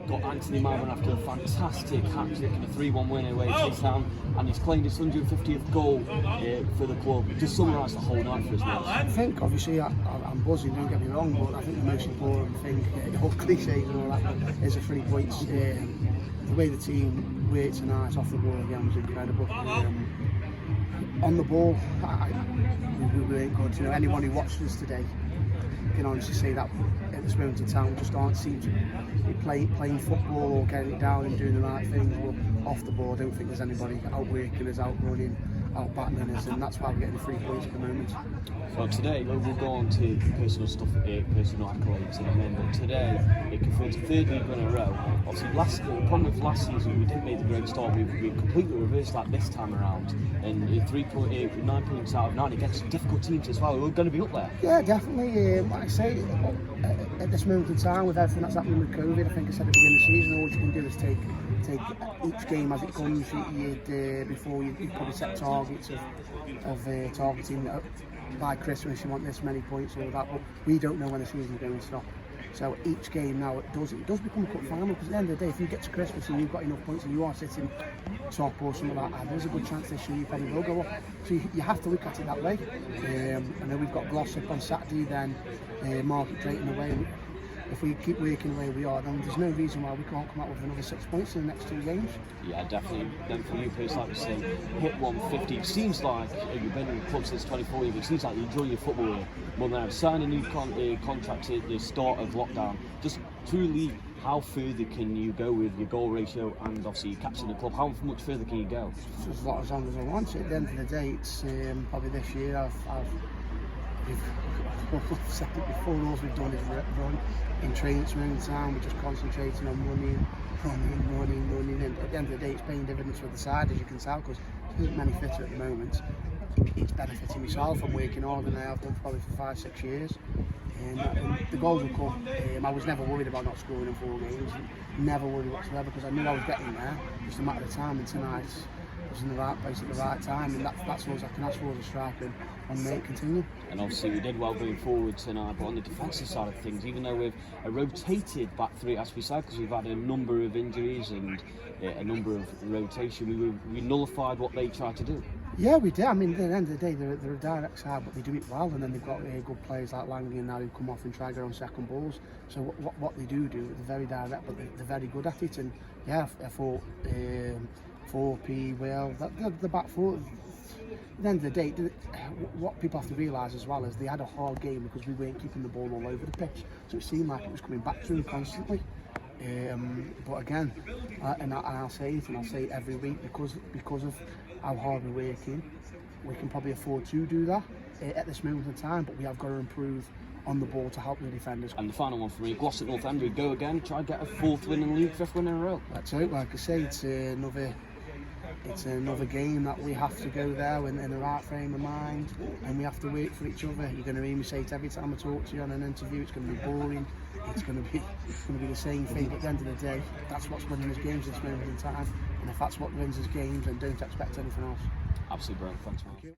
got Anthony Malbon after a fantastic hat-trick and a 3-1 win away at Chasetown, and he's claimed his 150th goal for the club. Just summarise the whole night for us, mate. I think, obviously, I'm buzzing, don't get me wrong, but I think the most important thing, all cliches and all that, is the 3 points. The way the team worked tonight off the ball again was incredible. On the ball, we weren't good. You know, anyone who watched us today can honestly say that at this moment in time we just aren't seem to be playing football or getting it down and doing the right things. But off the ball, I don't think there's anybody outworking us, outrunning, out-battling us, and that's why we're getting the 3 points at the moment. So today, we'll go on to personal stuff, personal accolades in a minute, but today it confirms a 3rd league in a row. Obviously, the problem with last season, we didn't make the great start. We completely reversed that this time around, and 9 points out of 9 against difficult teams as well. We're going to be up there. Yeah, definitely. Like I say, at this moment in time, with everything that's happening with COVID, I think I said at the beginning of the season, all you can do is take each game as it comes. Before you probably set targets of targeting by Christmas you want this many points or that, but we don't know when the season's going to stop. So each game now it does become a cup final, because at the end of the day, if you get to Christmas and you've got enough points and you are sitting top or something like that, there's a good chance this year you probably will go up. So you have to look at it that way. I know we've got Glossop on Saturday, then Market Drayton away. If we keep working the way we are, then there's no reason why we can't come out with another 6 points in the next 2 games. Yeah, definitely. Then for you, Chris, like we say, hit 150. It seems like you've been in the club since 24 years. It seems like you enjoy your football here more than ever. Sign a new contract at the start of lockdown. Just truly, how further can you go with your goal ratio and obviously your captain of the club? How much further can you go? As long as I want it. At the end of the day, it's probably this year we've said it before, all we've done is run in training in town. We're just concentrating on running, and at the end of the day it's paying dividends for the side, as you can tell, because there isn't many fitter at the moment. It's benefiting myself. I'm working harder than I have done probably for 5-6 years, and the goals will come. I was never worried about not scoring in 4 games, never worried whatsoever, because I knew I was getting there, just a matter of time, and tonight was in the right place at the right time, and that's all I can ask for as a striker, and make it continue. And obviously we did well going forward tonight, but on the defensive side of things, even though we've a rotated back three, as we said, because we've had a number of injuries and a number of rotation, we nullified what they tried to do. Yeah, we did. I mean, at the end of the day, they're a direct side, but they do it well, and then they've got good players like Langley now who come off and try to get on second balls. So what they do, they're very direct, but they're very good at it. And yeah, I thought 4P, well, the back four. At the end of the day, what people have to realise as well is they had a hard game because we weren't keeping the ball all over the pitch. So it seemed like it was coming back to them constantly. But again, and I'll say it, and I'll say it every week, because of how hard we're working, we can probably afford to do that at this moment in time, but we have got to improve on the ball to help the defenders. And the final one for me, Glossop North End, we go again, try and get a 4th win in the league, 5th win in a row. That's it. Like I say, it's another game that we have to go there in the right frame of mind, and we have to wait for each other. You're going to hear me say it every time I talk to you on an interview. It's going to be boring. It's going to be the same thing. But at the end of the day, that's what's winning us games at this moment in time. And if that's what wins us games, then don't expect anything else. Absolutely brilliant. Thanks, man.